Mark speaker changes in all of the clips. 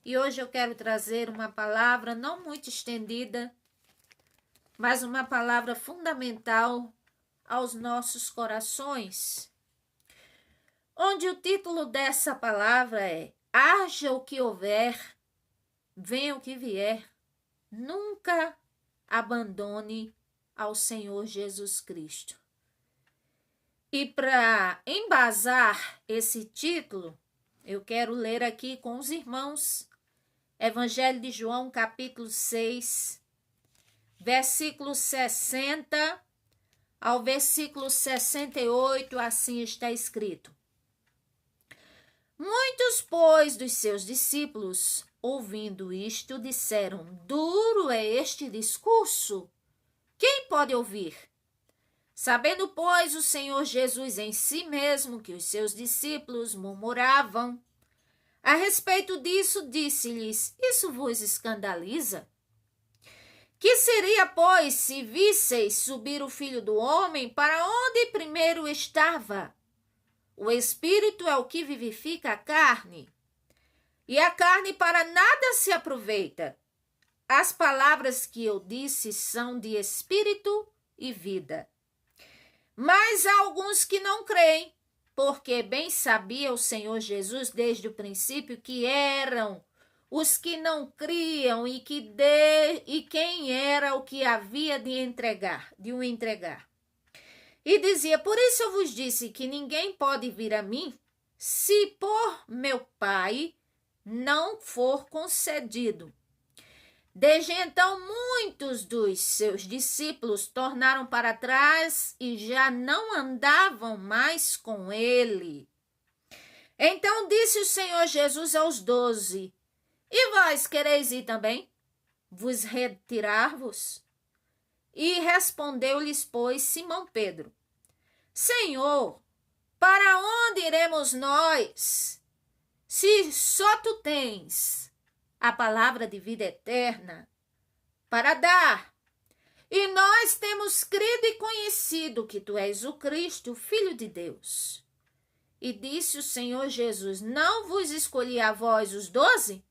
Speaker 1: E hoje eu quero trazer uma palavra não muito estendida, mas uma palavra fundamental aos nossos corações, onde o título dessa palavra é: haja o que houver, venha o que vier, nunca abandone ao Senhor Jesus Cristo. E para embasar esse título, eu quero ler aqui com os irmãos Evangelho de João, capítulo 6, versículo 60 ao versículo 68, assim está escrito: Muitos, pois, dos seus discípulos, ouvindo isto, disseram: Duro é este discurso, quem pode ouvir? Sabendo, pois, o Senhor Jesus em si mesmo que os seus discípulos murmuravam a respeito disso, disse-lhes: Isso vos escandaliza? Que seria, pois, se visseis subir o Filho do Homem para onde primeiro estava? O Espírito é o que vivifica a carne, e a carne para nada se aproveita. As palavras que eu disse são de espírito e vida. Mas há alguns que não creem, porque bem sabia o Senhor Jesus desde o princípio que eram os que não criam e quem era o que havia de o entregar. E dizia: Por isso eu vos disse que ninguém pode vir a mim, se por meu Pai não for concedido. Desde então, muitos dos seus discípulos tornaram para trás e já não andavam mais com ele. Então disse o Senhor Jesus aos 12: E vós quereis ir também? Vos retirar-vos? E respondeu-lhes, pois, Simão Pedro: Senhor, para onde iremos nós? Se só tu tens a palavra de vida eterna para dar, e nós temos crido e conhecido que tu és o Cristo, o Filho de Deus. E disse o Senhor Jesus: Não vos escolhi a vós os 12?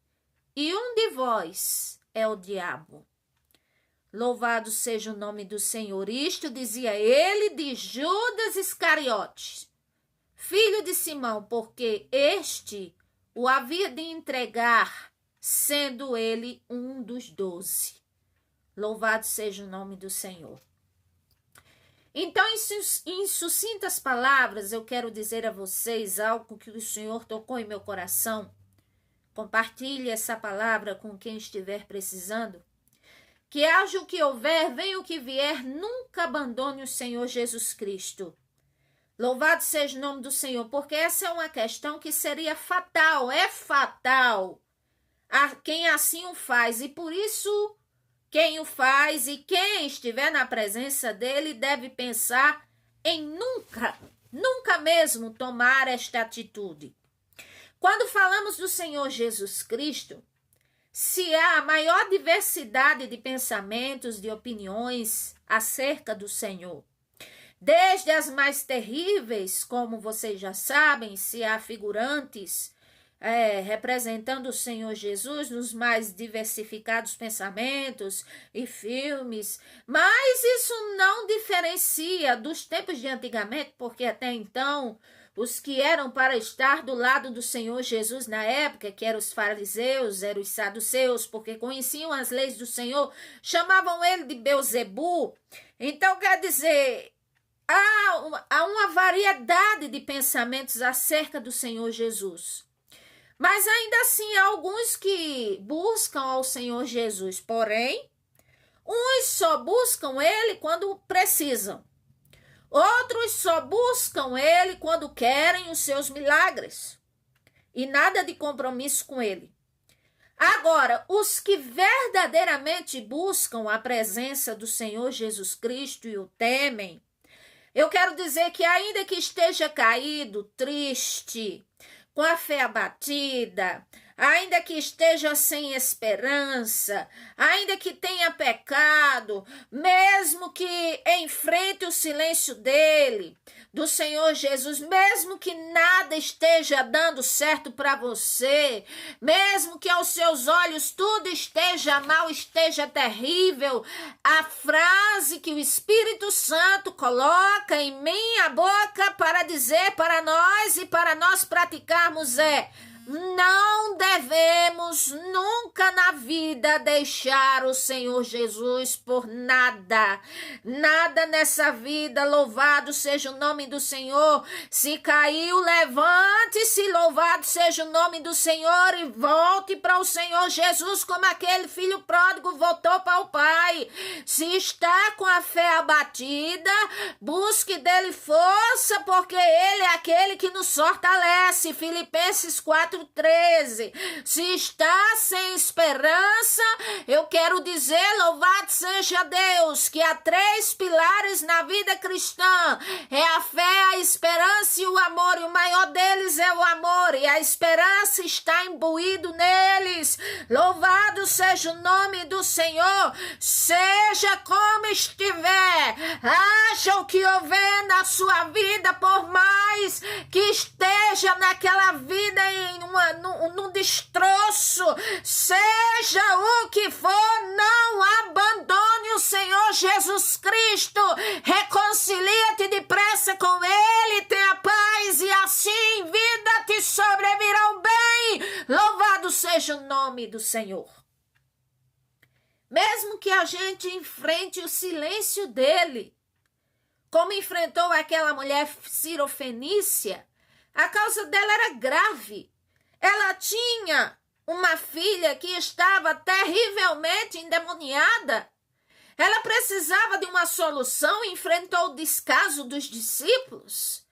Speaker 1: E um de vós é o diabo. Louvado seja o nome do Senhor. Isto dizia ele de Judas Iscariotes, filho de Simão, porque este o havia de entregar, sendo ele um dos 12. Louvado seja o nome do Senhor. Então, em sucintas palavras, eu quero dizer a vocês algo que o Senhor tocou em meu coração. Compartilhe essa palavra com quem estiver precisando. Que haja o que houver, venha o que vier, nunca abandone o Senhor Jesus Cristo. Louvado seja o nome do Senhor, porque essa é uma questão que seria fatal, é fatal a quem assim o faz. E por isso, quem o faz e quem estiver na presença dele deve pensar em nunca mesmo tomar esta atitude. Quando falamos do Senhor Jesus Cristo, se há a maior diversidade de pensamentos, de opiniões acerca do Senhor, desde as mais terríveis, como vocês já sabem, se há figurantes representando o Senhor Jesus nos mais diversificados pensamentos e filmes, mas isso não diferencia dos tempos de antigamente, porque até então os que eram para estar do lado do Senhor Jesus na época, que eram os fariseus, eram os saduceus, porque conheciam as leis do Senhor, chamavam ele de Belzebu. Então quer dizer, há uma variedade de pensamentos acerca do Senhor Jesus. Mas ainda assim, há alguns que buscam ao Senhor Jesus, porém, uns só buscam ele quando precisam. Outros só buscam ele quando querem os seus milagres. E nada de compromisso com ele. Agora, os que verdadeiramente buscam a presença do Senhor Jesus Cristo e o temem, eu quero dizer que ainda que esteja caído, triste, com a fé abatida, ainda que esteja sem esperança, ainda que tenha pecado, mesmo que enfrente o silêncio dele, do Senhor Jesus, mesmo que nada esteja dando certo para você, mesmo que aos seus olhos tudo esteja mal, esteja terrível, a frase que o Espírito Santo coloca em minha boca para dizer para nós e para nós praticarmos é: não devemos nunca na vida deixar o Senhor Jesus por nada. Nada nessa vida, louvado seja o nome do Senhor. Se caiu, levante-se, louvado seja o nome do Senhor e volte para o Senhor Jesus como aquele filho pródigo voltou para o Pai. Se está com a fé abatida, busque dele força, porque ele é aquele que nos fortalece. Filipenses 4:13. Se está sem esperança, eu quero dizer, louvado seja Deus, que há 3 pilares na vida cristã: é a fé, a esperança e o amor, e o maior deles é o amor, e a esperança está imbuído neles. Louvado seja o nome do Senhor. Seja como estiver, haja o que houver na sua vida, por mais que esteja naquela vida num destroço, seja o que for, não abandone o Senhor Jesus Cristo. Reconcilia-te depressa com Ele, tenha paz, e assim vida te sobrevirão bem. Louvado seja o nome do Senhor. Mesmo que a gente enfrente o silêncio dele, como enfrentou aquela mulher cirofenícia, a causa dela era grave. Ela tinha uma filha que estava terrivelmente endemoniada. Ela precisava de uma solução e enfrentou o descaso dos discípulos.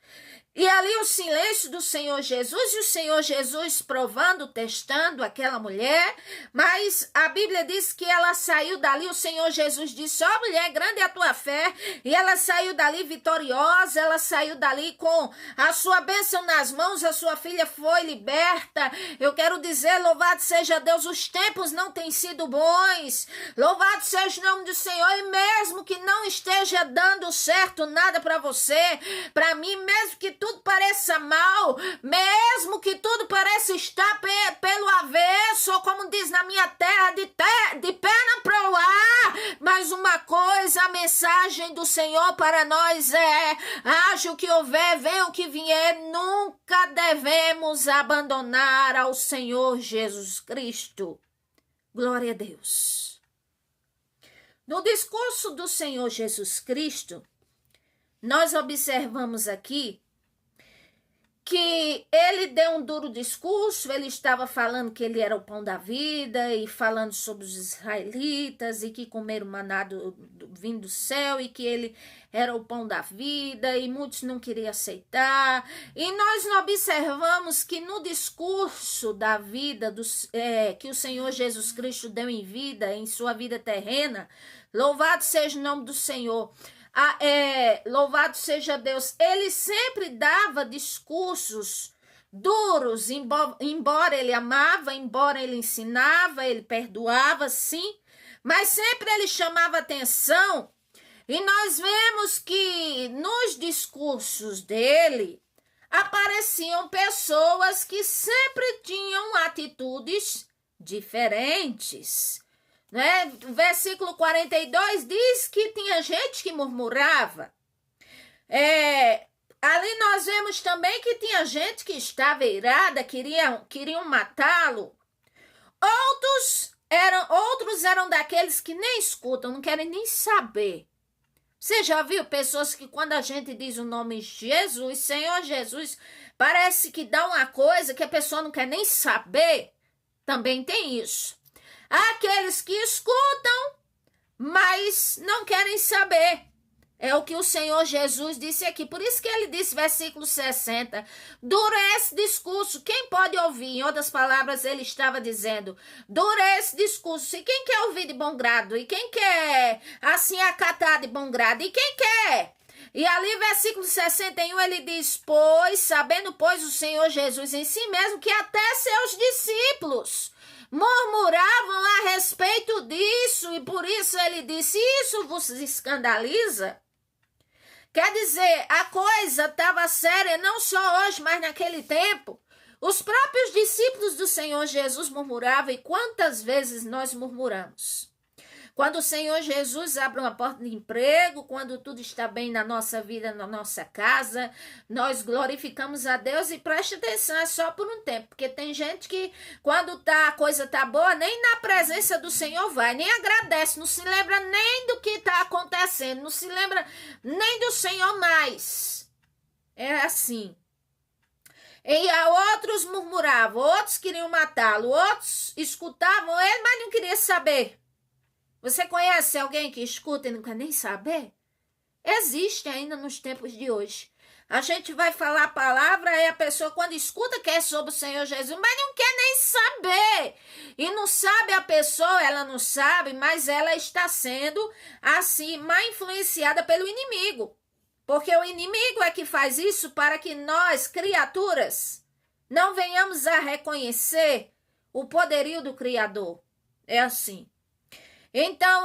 Speaker 1: E ali o silêncio do Senhor Jesus, e o Senhor Jesus provando, testando aquela mulher, mas a Bíblia diz que ela saiu dali, o Senhor Jesus disse: ó mulher, grande é a tua fé, e ela saiu dali vitoriosa, ela saiu dali com a sua bênção nas mãos, a sua filha foi liberta. Eu quero dizer, louvado seja Deus, os tempos não têm sido bons, louvado seja o nome do Senhor, e mesmo que não esteja dando certo nada para você, para mim, mesmo que tudo pareça mal, mesmo que tudo pareça estar pelo avesso, ou como diz na minha terra, de perna para o ar, mas uma coisa, a mensagem do Senhor para nós é: haja o que houver, venha o que vier, nunca devemos abandonar ao Senhor Jesus Cristo. Glória a Deus. No discurso do Senhor Jesus Cristo, nós observamos aqui que ele deu um duro discurso. Ele estava falando que ele era o pão da vida e falando sobre os israelitas e que comeram maná vindo do céu e que ele era o pão da vida, e muitos não queriam aceitar. E nós observamos que no discurso da vida que o Senhor Jesus Cristo deu em vida, em sua vida terrena, louvado seja o nome do Senhor, louvado seja Deus, ele sempre dava discursos duros, embora ele amava, embora ele ensinava, ele perdoava, sim, mas sempre ele chamava atenção. E nós vemos que nos discursos dele apareciam pessoas que sempre tinham atitudes diferentes. Né? Versículo 42 diz que tinha gente que murmurava. Ali nós vemos também que tinha gente que estava irada, queriam matá-lo. Outros eram daqueles que nem escutam, não querem nem saber. Você já viu pessoas que quando a gente diz o nome Jesus, Senhor Jesus, parece que dá uma coisa que a pessoa não quer nem saber? Também tem isso. Há aqueles que escutam, mas não querem saber. É o que o Senhor Jesus disse aqui. Por isso que ele disse, versículo 60, duro é esse discurso, quem pode ouvir? Em outras palavras, ele estava dizendo, duro é esse discurso, e quem quer ouvir de bom grado? E quem quer, assim, acatar de bom grado? E quem quer? E ali, versículo 61, ele diz, sabendo, pois, o Senhor Jesus em si mesmo, que até seus discípulos discípulos murmuravam a respeito disso, e por isso ele disse: isso vos escandaliza? Quer dizer, a coisa estava séria não só hoje, mas naquele tempo. Os próprios discípulos do Senhor Jesus murmuravam, e quantas vezes nós murmuramos? Quando o Senhor Jesus abre uma porta de emprego, quando tudo está bem na nossa vida, na nossa casa, nós glorificamos a Deus, e preste atenção, é só por um tempo, porque tem gente que quando a coisa tá boa, nem na presença do Senhor vai, nem agradece, não se lembra nem do que está acontecendo, não se lembra nem do Senhor mais. É assim. E outros murmuravam, outros queriam matá-lo, outros escutavam ele, mas não queriam saber. Você conhece alguém que escuta e não quer nem saber? Existe ainda nos tempos de hoje. A gente vai falar a palavra e a pessoa, quando escuta, quer sobre o Senhor Jesus, mas não quer nem saber. E não sabe a pessoa, ela não sabe, mas ela está sendo, assim, mal influenciada pelo inimigo. Porque o inimigo é que faz isso para que nós, criaturas, não venhamos a reconhecer o poderio do Criador. É assim. Então,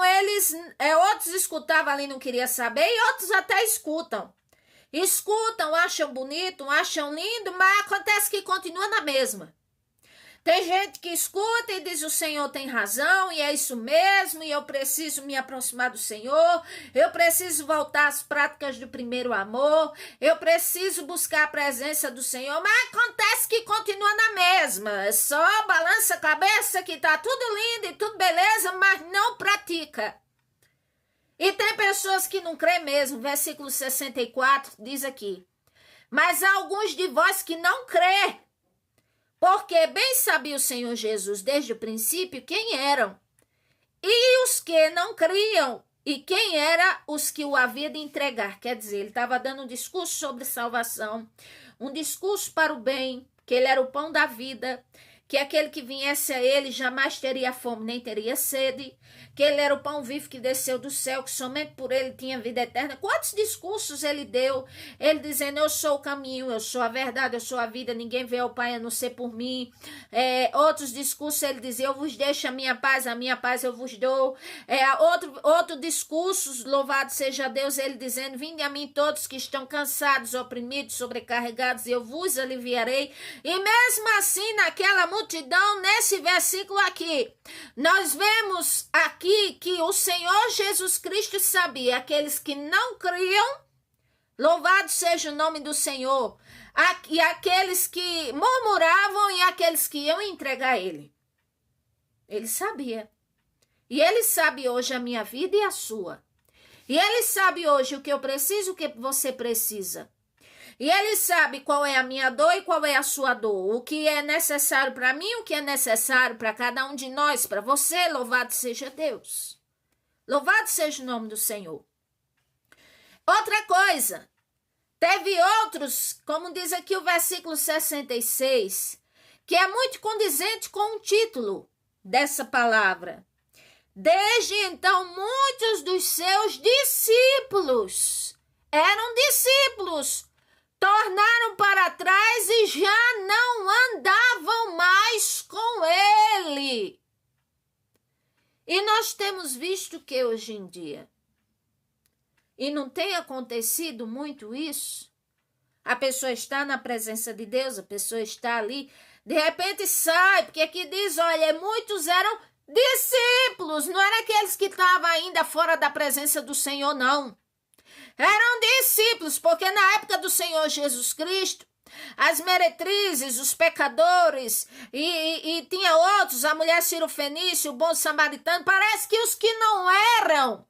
Speaker 1: outros escutavam ali, não queriam saber, e outros até escutam. Escutam, acham bonito, acham lindo, mas acontece que continua na mesma. Tem gente que escuta e diz: o Senhor tem razão, e é isso mesmo, e eu preciso me aproximar do Senhor, eu preciso voltar às práticas do primeiro amor, eu preciso buscar a presença do Senhor, mas acontece que continua na mesma, só balança a cabeça que tá tudo lindo e tudo beleza, mas não pratica. E tem pessoas que não crê mesmo, versículo 64 diz aqui: mas há alguns de vós que não crê, porque bem sabia o Senhor Jesus desde o princípio quem eram, e os que não criam, e quem era os que o havia de entregar. Quer dizer, ele estava dando um discurso sobre salvação, um discurso para o bem, que ele era o pão da vida, que aquele que viesse a ele jamais teria fome nem teria sede, que ele era o pão vivo que desceu do céu, que somente por ele tinha vida eterna. Quantos discursos ele deu? Ele dizendo: eu sou o caminho, eu sou a verdade, eu sou a vida, ninguém vê ao Pai a não ser por mim. Outros discursos ele dizia: eu vos deixo a minha paz eu vos dou. Outro discurso, louvado seja Deus, ele dizendo: vinde a mim todos que estão cansados, oprimidos, sobrecarregados, e eu vos aliviarei. E mesmo assim, naquela multidão, nesse versículo aqui, nós vemos aqui que o Senhor Jesus Cristo sabia aqueles que não criam, louvado seja o nome do Senhor, e aqueles que murmuravam e aqueles que iam entregar ele. Ele sabia. E ele sabe hoje a minha vida e a sua. E ele sabe hoje o que eu preciso, o que você precisa. E ele sabe qual é a minha dor e qual é a sua dor. O que é necessário para mim, o que é necessário para cada um de nós, para você. Louvado seja Deus. Louvado seja o nome do Senhor. Outra coisa. Teve outros, como diz aqui o versículo 66, que é muito condizente com o título dessa palavra. Desde então, muitos dos seus discípulos eram discípulos, tornaram para trás e já não andavam mais com ele. E nós temos visto que hoje em dia, e não tem acontecido muito isso, a pessoa está na presença de Deus, a pessoa está ali, de repente sai, porque aqui diz, olha, muitos eram discípulos, não eram aqueles que estavam ainda fora da presença do Senhor, não. Eram discípulos, porque na época do Senhor Jesus Cristo, as meretrizes, os pecadores, e tinha outros, a mulher cirofenícia, o bom samaritano, parece que os que não eram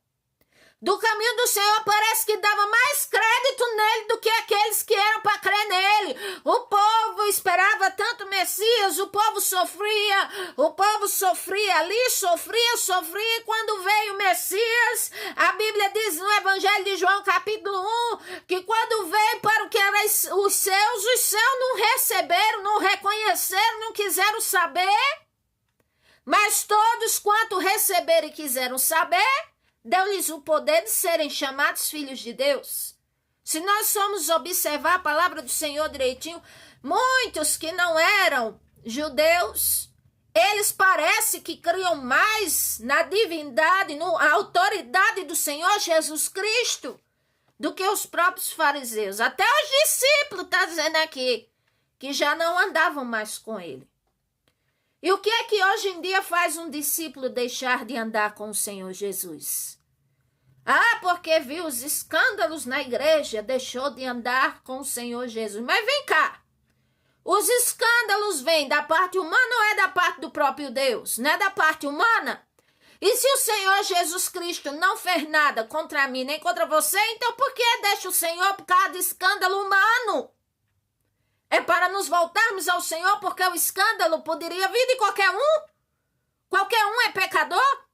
Speaker 1: do caminho do Senhor, parece que dava mais crédito nele do que aqueles que eram para crer nele. O povo esperava tanto Messias, o povo sofria ali, sofria, e quando veio o Messias, a Bíblia diz no Evangelho de João, capítulo 1, que quando veio para o que eram os seus não receberam, não reconheceram, não quiseram saber, mas todos quanto receberam e quiseram saber, deu-lhes o poder de serem chamados filhos de Deus. Se nós formos observar a palavra do Senhor direitinho, muitos que não eram judeus Eles parecem que criam mais na divindade, na autoridade do Senhor Jesus Cristo, do que os próprios fariseus. Até os discípulos, está dizendo aqui, que já não andavam mais com ele. E o que é que hoje em dia faz um discípulo deixar de andar com o Senhor Jesus? Ah, porque viu os escândalos na igreja, deixou de andar com o Senhor Jesus. Mas vem cá, os escândalos vêm da parte humana ou é da parte do próprio Deus? Não é da parte humana? E se o Senhor Jesus Cristo não fez nada contra mim nem contra você, então por que deixa o Senhor por causa de escândalo humano? É para nos voltarmos ao Senhor, porque o escândalo poderia vir de qualquer um. Qualquer um é pecador.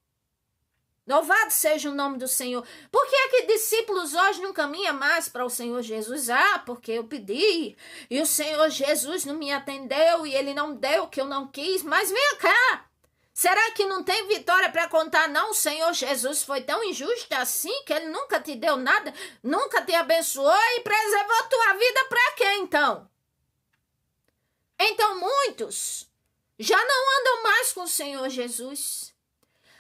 Speaker 1: Louvado seja o nome do Senhor. Por que é que discípulos hoje não caminham mais para o Senhor Jesus? Ah, porque eu pedi e o Senhor Jesus não me atendeu e ele não deu o que eu não quis. Mas vem cá. Será que não tem vitória para contar, não? O Senhor Jesus foi tão injusto assim que ele nunca te deu nada, nunca te abençoou e preservou tua vida para quê, então? Então muitos já não andam mais com o Senhor Jesus.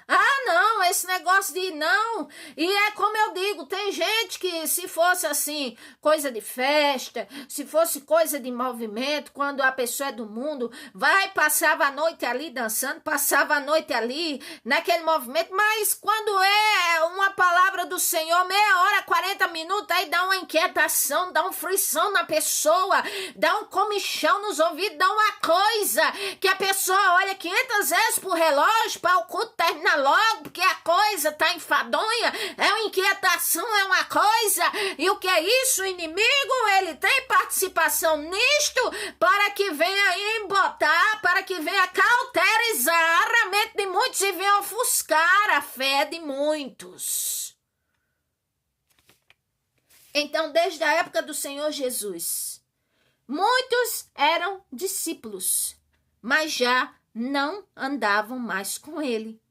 Speaker 1: Ah, não, esse negócio de não. E é como eu digo, tem gente que se fosse assim, coisa de festa, se fosse coisa de movimento, quando a pessoa é do mundo, passava a noite ali dançando, passava a noite ali naquele movimento, mas quando é uma palavra do Senhor, meia hora, 40 minutos, aí dá uma inquietação, dá uma frição na pessoa, dá um comichão nos ouvidos, dá uma coisa que a pessoa olha 500 vezes pro relógio para o culto terminar logo, porque a coisa tá enfadonha, é uma inquietação, é uma coisa, e o que é isso? O inimigo, ele tem participação nisto, para que venha embotar, para que venha cauterizar a mente de muitos e venha ofuscar a fé de muitos. Então, desde a época do Senhor Jesus, muitos eram discípulos, mas já não andavam mais com ele.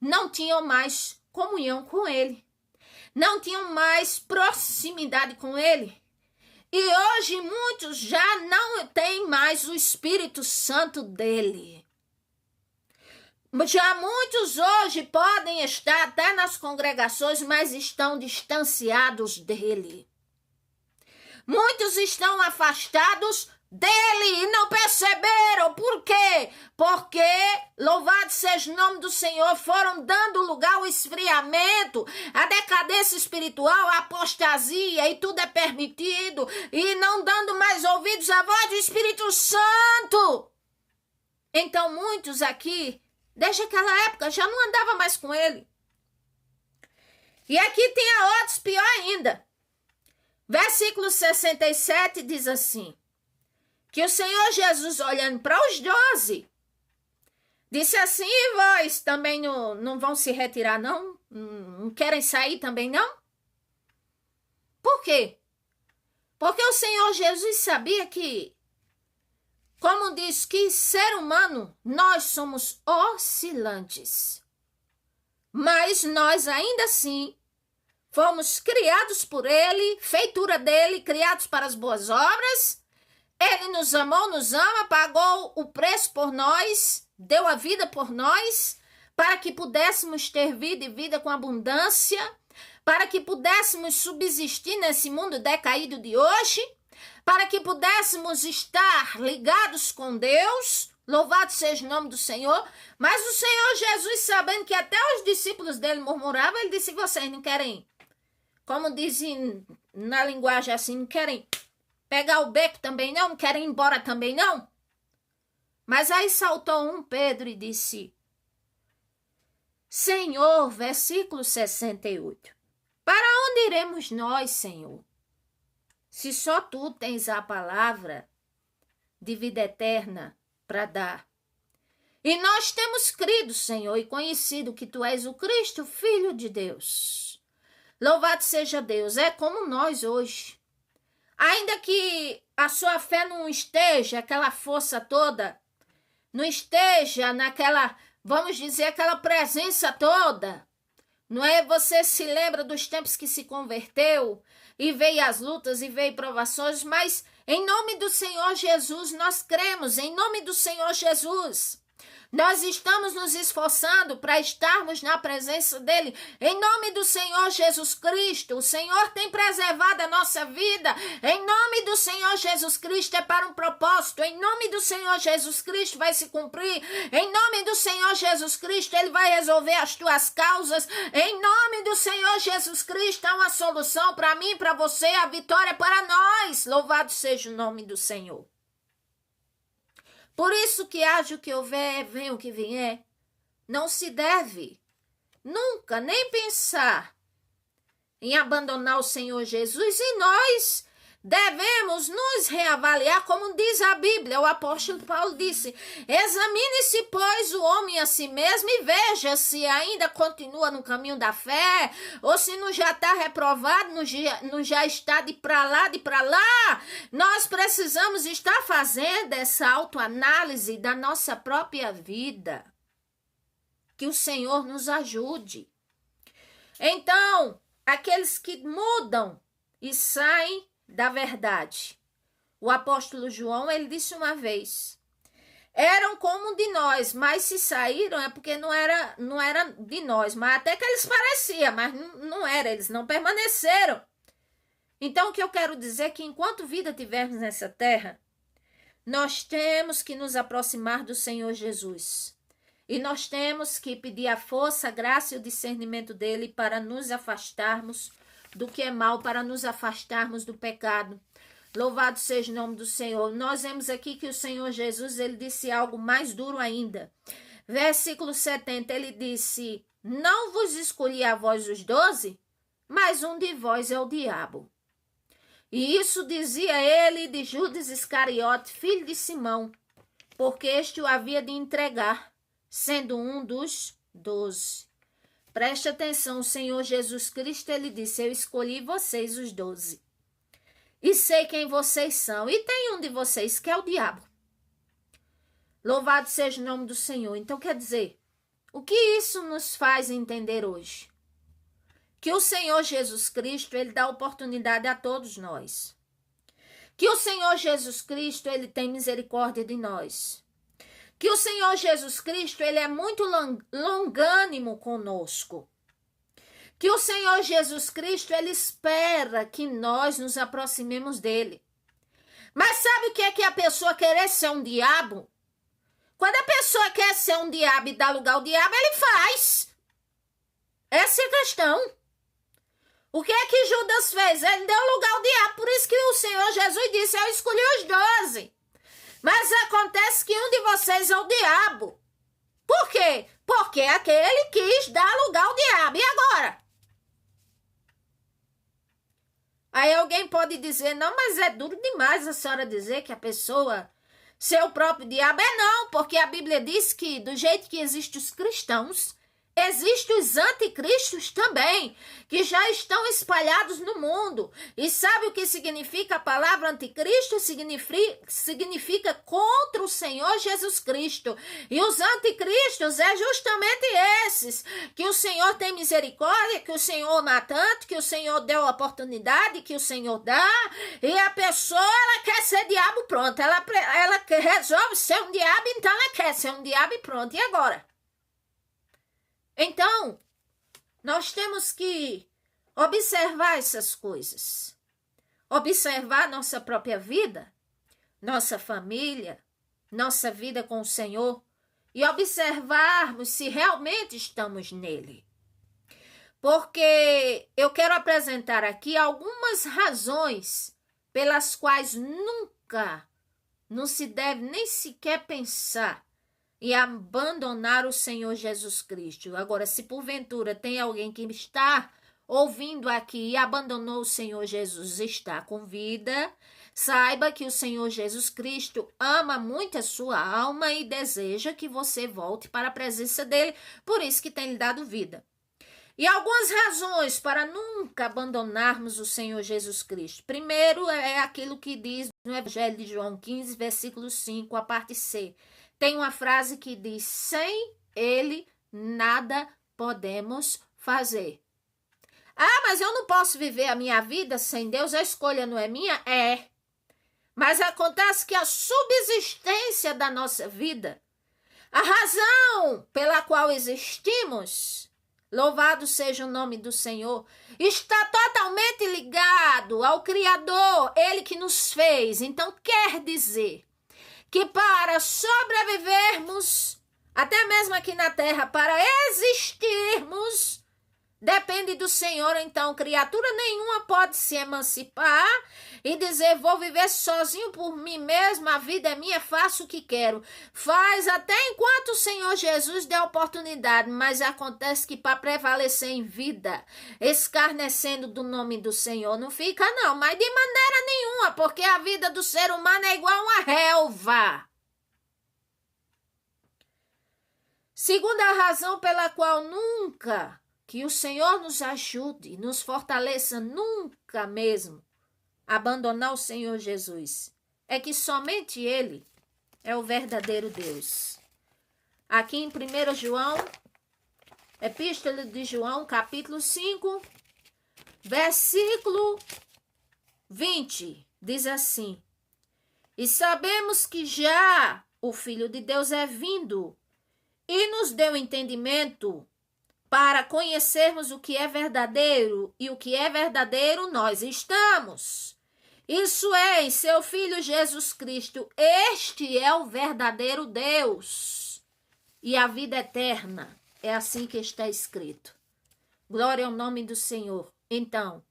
Speaker 1: Não tinham mais comunhão com ele. Não tinham mais proximidade com ele. E hoje muitos já não têm mais o Espírito Santo dele. Já muitos hoje podem estar até nas congregações, mas estão distanciados dele. Muitos estão afastados dele e não perceberam. Por quê? Porque, louvado seja o nome do Senhor, foram dando lugar ao esfriamento, à decadência espiritual, à apostasia, e tudo é permitido, e não dando mais ouvidos à voz do Espírito Santo. Então muitos aqui, desde aquela época, já não andavam mais com ele. E aqui tem a outros pior ainda. Versículo 67 diz assim, que o Senhor Jesus, olhando para os 12, disse assim, e vós também não vão se retirar, não? Não querem sair também, não? Por quê? Porque o Senhor Jesus sabia que, como diz que ser humano, nós somos oscilantes. Mas nós ainda assim fomos criados por ele, feitura dele, criados para as boas obras. Ele nos amou, nos ama, pagou o preço por nós, deu a vida por nós, para que pudéssemos ter vida e vida com abundância, para que pudéssemos subsistir nesse mundo decaído de hoje, para que pudéssemos estar ligados com Deus. Louvado seja o nome do Senhor. Mas o Senhor Jesus, sabendo que até os discípulos dele murmuravam, ele disse, vocês não querem, como dizem na linguagem assim, não querem pegar o beco também não querem ir embora também não? Mas aí saltou Pedro e disse, Senhor, versículo 68, para onde iremos nós, Senhor? Se só tu tens a palavra de vida eterna para dar. E nós temos crido, Senhor, e conhecido que tu és o Cristo, Filho de Deus. Louvado seja Deus, é como nós hoje. Ainda que a sua fé não esteja, aquela força toda, não esteja naquela, vamos dizer, aquela presença toda, não é? Você se lembra dos tempos que se converteu e veio as lutas e veio provações, mas em nome do Senhor Jesus nós cremos, em nome do Senhor Jesus. Nós estamos nos esforçando para estarmos na presença dele. Em nome do Senhor Jesus Cristo, o Senhor tem preservado a nossa vida. Em nome do Senhor Jesus Cristo é para um propósito. Em nome do Senhor Jesus Cristo vai se cumprir. Em nome do Senhor Jesus Cristo ele vai resolver as tuas causas. Em nome do Senhor Jesus Cristo há uma solução para mim, para você, a vitória é para nós. Louvado seja o nome do Senhor. Por isso que haja o que houver, venha o que vier, não se deve nunca nem pensar em abandonar o Senhor Jesus, e nós devemos nos reavaliar, como diz a Bíblia. O apóstolo Paulo disse: examine-se, pois, o homem a si mesmo e veja se ainda continua no caminho da fé, ou se não já está reprovado, não já está de para lá. Nós precisamos estar fazendo essa autoanálise da nossa própria vida. Que o Senhor nos ajude. Então, aqueles que mudam e saem da verdade. O apóstolo João, ele disse uma vez: eram como de nós, mas se saíram é porque não era de nós, mas até que eles pareciam, mas não era, eles não permaneceram. Então, o que eu quero dizer é que enquanto vida tivermos nessa terra, nós temos que nos aproximar do Senhor Jesus. E nós temos que pedir a força, a graça e o discernimento dele para nos afastarmos do que é mal, para nos afastarmos do pecado. Louvado seja o nome do Senhor. Nós vemos aqui que o Senhor Jesus, ele disse algo mais duro ainda. Versículo 70, ele disse: não vos escolhi a vós os 12, mas um de vós é o diabo. E isso dizia ele de Judas Iscariote, filho de Simão, porque este o havia de entregar, sendo um dos 12. Preste atenção, o Senhor Jesus Cristo, ele disse: eu escolhi vocês os 12. E sei quem vocês são. E tem um de vocês que é o diabo. Louvado seja o nome do Senhor. Então, quer dizer, o que isso nos faz entender hoje? Que o Senhor Jesus Cristo, ele dá oportunidade a todos nós. Que o Senhor Jesus Cristo, ele tem misericórdia de nós. Que o Senhor Jesus Cristo, ele é muito longânimo conosco. Que o Senhor Jesus Cristo, ele espera que nós nos aproximemos dele. Mas sabe o que é que a pessoa querer ser um diabo? Quando a pessoa quer ser um diabo e dar lugar ao diabo, ele faz. Essa é a questão. O que é que Judas fez? Ele deu lugar ao diabo. Por isso que o Senhor Jesus disse: eu escolhi os 12. Mas acontece que um de vocês é o diabo. Por quê? Porque aquele quis dar lugar ao diabo. E agora? Aí alguém pode dizer: não, mas é duro demais a senhora dizer que a pessoa ser o próprio diabo. É não, porque a Bíblia diz que do jeito que existem os cristãos, existem os anticristos também, que já estão espalhados no mundo. E sabe o que significa a palavra anticristo? Significa contra o Senhor Jesus Cristo. E os anticristos é justamente esses, que o Senhor tem misericórdia, que o Senhor ama tanto, que o Senhor deu a oportunidade, que o Senhor dá, e a pessoa, ela quer ser diabo, pronto. Ela resolve ser um diabo, então ela quer ser um diabo e pronto. E agora? Então, nós temos que observar essas coisas. Observar nossa própria vida, nossa família, nossa vida com o Senhor e observarmos se realmente estamos nele. Porque eu quero apresentar aqui algumas razões pelas quais nunca não se deve nem sequer pensar e abandonar o Senhor Jesus Cristo. Agora, se porventura tem alguém que está ouvindo aqui e abandonou o Senhor Jesus, está com vida, saiba que o Senhor Jesus Cristo ama muito a sua alma e deseja que você volte para a presença dele, por isso que tem lhe dado vida. E algumas razões para nunca abandonarmos o Senhor Jesus Cristo. Primeiro é aquilo que diz no Evangelho de João 15, versículo 5, a parte C. Tem uma frase que diz: sem ele nada podemos fazer. Ah, mas eu não posso viver a minha vida sem Deus, a escolha não é minha? É. Mas acontece que a subsistência da nossa vida, A razão pela qual existimos, louvado seja o nome do Senhor, está totalmente ligado ao Criador, Ele que nos fez. Então quer dizer que para sobrevivermos, até mesmo aqui na terra, para existirmos, depende do Senhor. Então criatura nenhuma pode se emancipar e dizer, vou viver sozinho por mim mesmo, a vida é minha, faço o que quero. Faz até enquanto o Senhor Jesus der oportunidade, mas acontece que para prevalecer em vida, escarnecendo do nome do Senhor, não fica não, mas de maneira nenhuma, porque a vida do ser humano é igual uma relva. Segunda razão pela qual nunca, que o Senhor nos ajude, nos fortaleça, nunca mesmo abandonar o Senhor Jesus, é que somente Ele é o verdadeiro Deus. Aqui em 1 João, Epístola de João, capítulo 5, versículo 20, diz assim: E sabemos que já o Filho de Deus é vindo e nos deu entendimento para conhecermos o que é verdadeiro, e o que é verdadeiro nós estamos. Isso é, em seu Filho Jesus Cristo. Este é o verdadeiro Deus e a vida eterna. É assim que está escrito. Glória ao nome do Senhor. Então,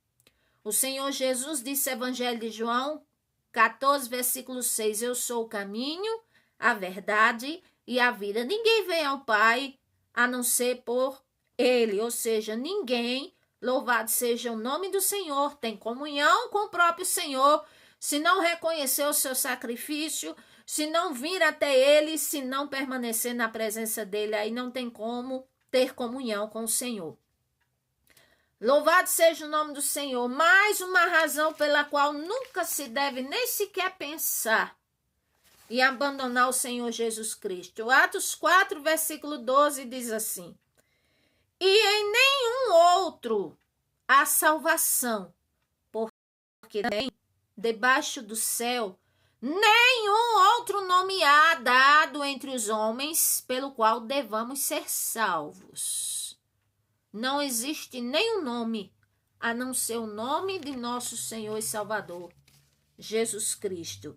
Speaker 1: o Senhor Jesus disse, Evangelho de João 14, versículo 6, eu sou o caminho, a verdade e a vida. Ninguém vem ao Pai a não ser por Ele, ou seja, ninguém, louvado seja o nome do Senhor, tem comunhão com o próprio Senhor, se não reconhecer o seu sacrifício, se não vir até Ele, se não permanecer na presença dEle, aí não tem como ter comunhão com o Senhor. Louvado seja o nome do Senhor. Mais uma razão pela qual nunca se deve nem sequer pensar e abandonar o Senhor Jesus Cristo. Atos 4, versículo 12 diz assim: E em nenhum outro há salvação, porque nem debaixo do céu nenhum outro nome há dado entre os homens pelo qual devamos ser salvos. Não existe nenhum nome a não ser o nome de nosso Senhor e Salvador, Jesus Cristo.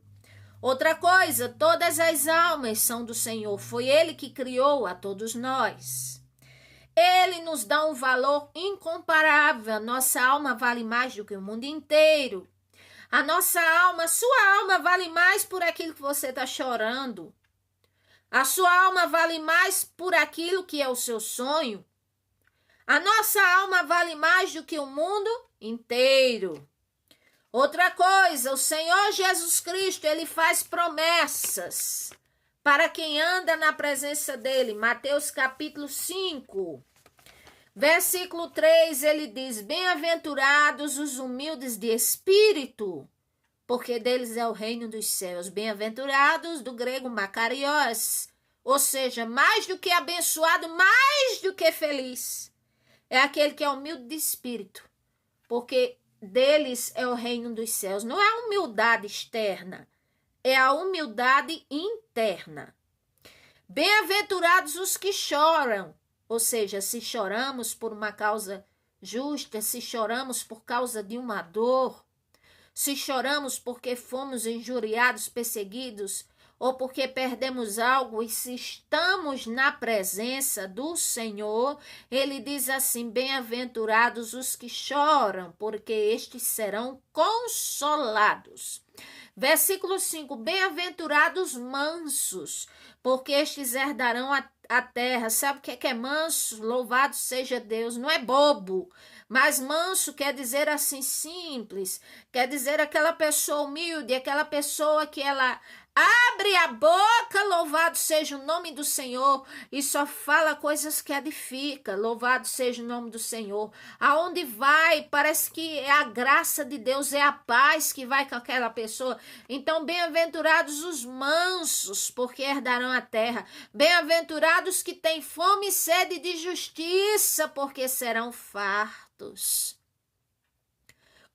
Speaker 1: Outra coisa, todas as almas são do Senhor, foi Ele que criou a todos nós. Ele nos dá um valor incomparável, nossa alma vale mais do que o mundo inteiro. A nossa alma, sua alma vale mais por aquilo que você está chorando. A sua alma vale mais por aquilo que é o seu sonho. A nossa alma vale mais do que o mundo inteiro. Outra coisa, o Senhor Jesus Cristo, Ele faz promessas para quem anda na presença dEle. Mateus capítulo 5, versículo 3, ele diz, bem-aventurados os humildes de espírito, porque deles é o reino dos céus. Bem-aventurados, do grego makarios, ou seja, mais do que abençoado, mais do que feliz. É aquele que é humilde de espírito, porque deles é o reino dos céus. Não é a humildade externa, é a humildade interna. Bem-aventurados os que choram, ou seja, se choramos por uma causa justa, se choramos por causa de uma dor, se choramos porque fomos injuriados, perseguidos, ou porque perdemos algo, e se estamos na presença do Senhor, ele diz assim, bem-aventurados os que choram, porque estes serão consolados. Versículo 5, bem-aventurados mansos, porque estes herdarão a terra. Sabe o que é manso? Louvado seja Deus, não é bobo, mas manso quer dizer assim simples, quer dizer aquela pessoa humilde, aquela pessoa que ela abre a boca, louvado seja o nome do Senhor, e só fala coisas que edificam, louvado seja o nome do Senhor. Aonde vai, parece que é a graça de Deus, é a paz que vai com aquela pessoa. Então, bem-aventurados os mansos, porque herdarão a terra. Bem-aventurados que têm fome e sede de justiça, porque serão fartos.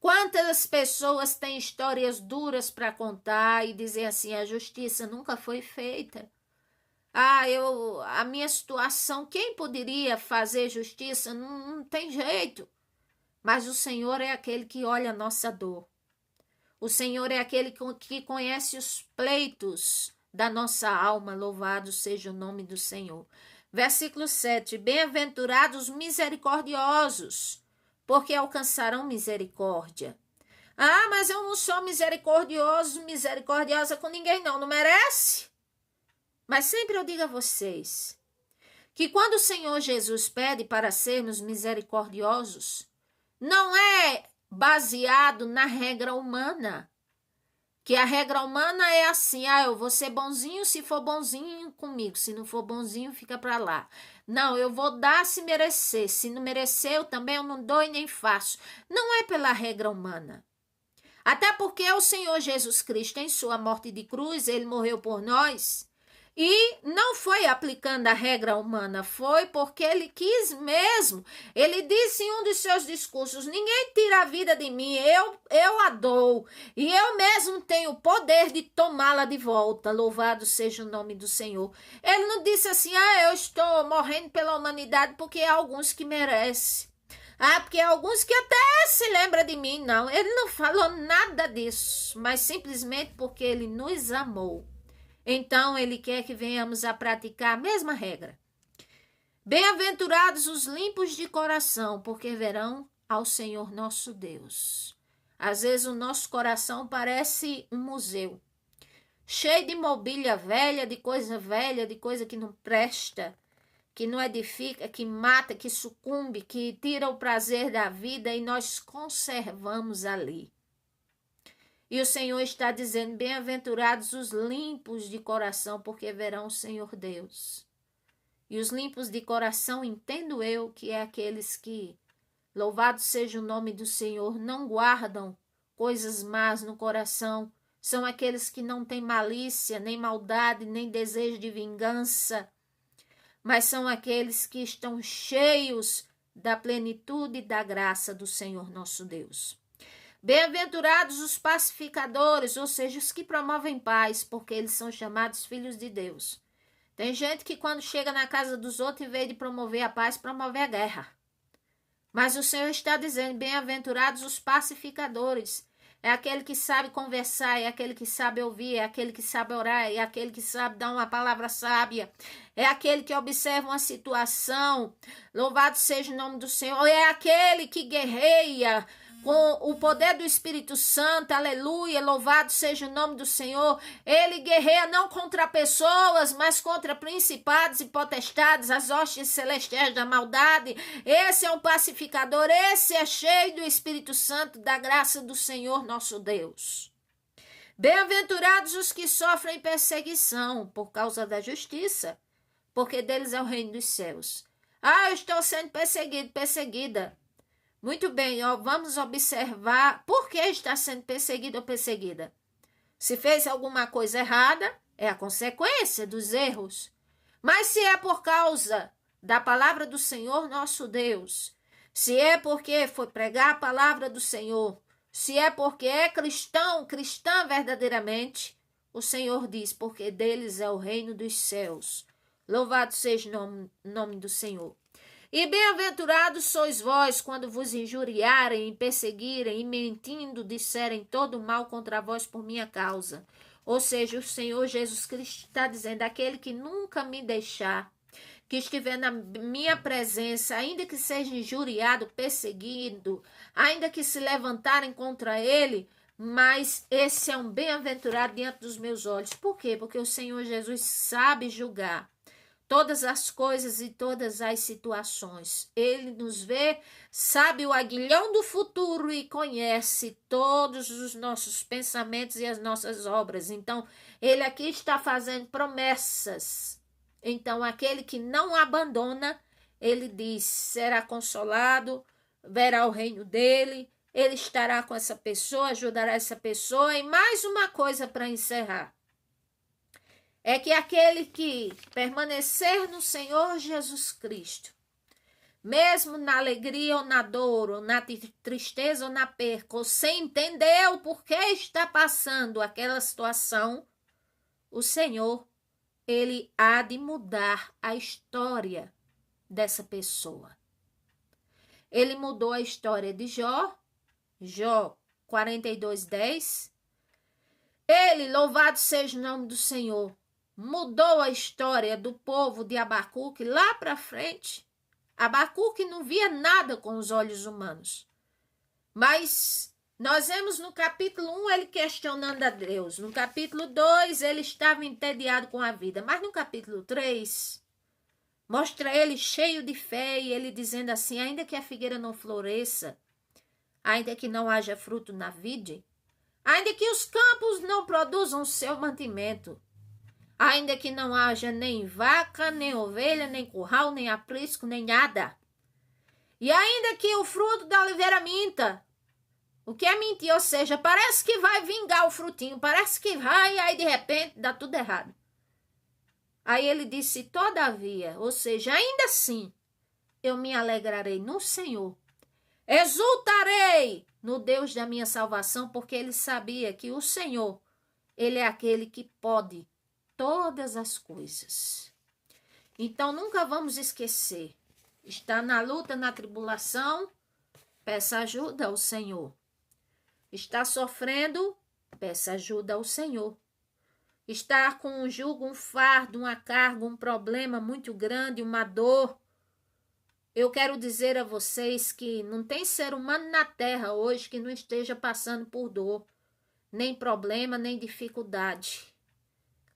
Speaker 1: Quantas pessoas têm histórias duras para contar e dizer assim, a justiça nunca foi feita. a minha situação, quem poderia fazer justiça? Não tem jeito. Mas o Senhor é aquele que olha a nossa dor. O Senhor é aquele que conhece os pleitos da nossa alma. Louvado seja o nome do Senhor. Versículo 7. Bem-aventurados os misericordiosos, porque alcançarão misericórdia. Ah, mas eu não sou misericordiosa com ninguém, não merece? Mas sempre eu digo a vocês que quando o Senhor Jesus pede para sermos misericordiosos, não é baseado na regra humana. Que a regra humana é assim, eu vou ser bonzinho se for bonzinho comigo, se não for bonzinho fica para lá. Não, eu vou dar se merecer, se não merecer eu não dou e nem faço. Não é pela regra humana. Até porque o Senhor Jesus Cristo, em sua morte de cruz, ele morreu por nós. E não foi aplicando a regra humana, foi porque ele quis mesmo. Ele disse em um dos seus discursos, ninguém tira a vida de mim, eu a dou. E eu mesmo tenho o poder de tomá-la de volta. Louvado seja o nome do Senhor. Ele não disse assim, eu estou morrendo pela humanidade porque há alguns que merecem. Porque há alguns que até se lembram de mim. Não, ele não falou nada disso, mas simplesmente porque ele nos amou. Então, ele quer que venhamos a praticar a mesma regra. Bem-aventurados os limpos de coração, porque verão ao Senhor nosso Deus. Às vezes o nosso coração parece um museu, cheio de mobília velha, de coisa que não presta, que não edifica, que mata, que sucumbe, que tira o prazer da vida e nós conservamos ali. E o Senhor está dizendo, bem-aventurados os limpos de coração, porque verão o Senhor Deus. E os limpos de coração, entendo eu, que é aqueles que, louvado seja o nome do Senhor, não guardam coisas más no coração. São aqueles que não têm malícia, nem maldade, nem desejo de vingança. Mas são aqueles que estão cheios da plenitude e da graça do Senhor nosso Deus. Bem-aventurados os pacificadores, ou seja, os que promovem paz, porque eles são chamados filhos de Deus. Tem gente que quando chega na casa dos outros, em vez de promover a paz, promove a guerra. Mas o Senhor está dizendo, bem-aventurados os pacificadores. É aquele que sabe conversar, é aquele que sabe ouvir, é aquele que sabe orar, é aquele que sabe dar uma palavra sábia, é aquele que observa uma situação. Louvado seja o nome do Senhor. É aquele que guerreia com o poder do Espírito Santo, aleluia, louvado seja o nome do Senhor. Ele guerreia não contra pessoas, mas contra principados e potestades, as hostes celestiais da maldade. Esse é um pacificador, esse é cheio do Espírito Santo, da graça do Senhor nosso Deus. Bem-aventurados os que sofrem perseguição por causa da justiça, porque deles é o reino dos céus. Eu estou sendo perseguida. Muito bem, vamos observar por que está sendo perseguido ou perseguida. Se fez alguma coisa errada, é a consequência dos erros. Mas se é por causa da palavra do Senhor nosso Deus, se é porque foi pregar a palavra do Senhor, se é porque é cristã verdadeiramente, o Senhor diz, porque deles é o reino dos céus. Louvado seja o nome do Senhor. E bem-aventurados sois vós, quando vos injuriarem, e perseguirem, e mentindo, disserem todo mal contra vós por minha causa. Ou seja, o Senhor Jesus Cristo está dizendo, aquele que nunca me deixar, que estiver na minha presença, ainda que seja injuriado, perseguido, ainda que se levantarem contra ele, mas esse é um bem-aventurado diante dos meus olhos. Por quê? Porque o Senhor Jesus sabe julgar todas as coisas e todas as situações. Ele nos vê, sabe o aguilhão do futuro e conhece todos os nossos pensamentos e as nossas obras. Então, ele aqui está fazendo promessas. Então, aquele que não abandona, ele diz, será consolado, verá o reino dele, ele estará com essa pessoa, ajudará essa pessoa. E mais uma coisa para encerrar. É que aquele que permanecer no Senhor Jesus Cristo, mesmo na alegria ou na dor, ou na tristeza ou na perca, ou sem entender o porquê está passando aquela situação, o Senhor, ele há de mudar a história dessa pessoa. Ele mudou a história de Jó, Jó 42:10. Ele, louvado seja o nome do Senhor, mudou a história do povo de Abacuque lá para frente. Abacuque não via nada com os olhos humanos. Mas nós vemos no capítulo 1 ele questionando a Deus. No capítulo 2 ele estava entediado com a vida. Mas no capítulo 3 mostra ele cheio de fé e ele dizendo assim: ainda que a figueira não floresça, ainda que não haja fruto na vide, ainda que os campos não produzam seu mantimento, ainda que não haja nem vaca, nem ovelha, nem curral, nem aprisco, nem nada, e ainda que o fruto da oliveira minta. O que é mentir? Ou seja, parece que vai vingar o frutinho, parece que vai, e aí de repente dá tudo errado. Aí ele disse: todavia, ou seja, ainda assim, eu me alegrarei no Senhor, exultarei no Deus da minha salvação, porque ele sabia que o Senhor, ele é aquele que pode todas as coisas. Então nunca vamos esquecer, está na luta, na tribulação, peça ajuda ao Senhor. Está sofrendo, peça ajuda ao Senhor. Está com um jugo, um fardo, uma carga, um problema muito grande, uma dor. Eu quero dizer a vocês que não tem ser humano na terra hoje que não esteja passando por dor, nem problema, nem dificuldade.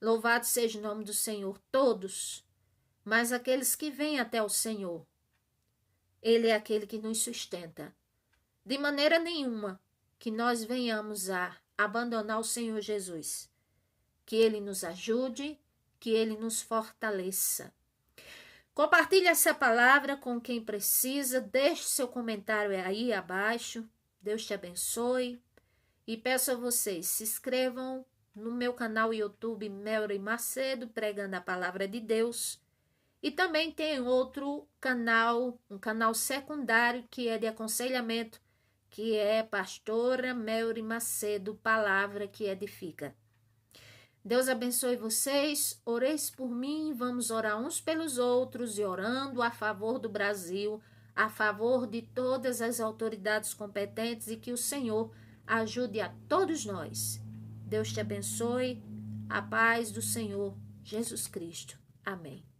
Speaker 1: Louvado seja o nome do Senhor, todos, mas aqueles que vêm até o Senhor, ele é aquele que nos sustenta. De maneira nenhuma que nós venhamos a abandonar o Senhor Jesus. Que ele nos ajude, que ele nos fortaleça. Compartilhe essa palavra com quem precisa, deixe seu comentário aí abaixo. Deus te abençoe. E peço a vocês, se inscrevam no meu canal YouTube Melry Macedo, pregando a palavra de Deus. E também tem outro canal, um canal secundário que é de aconselhamento, que é Pastora Melry Macedo, palavra que edifica. Deus abençoe vocês, oreis por mim, vamos orar uns pelos outros e orando a favor do Brasil, a favor de todas as autoridades competentes e que o Senhor ajude a todos nós. Deus te abençoe, a paz do Senhor Jesus Cristo. Amém.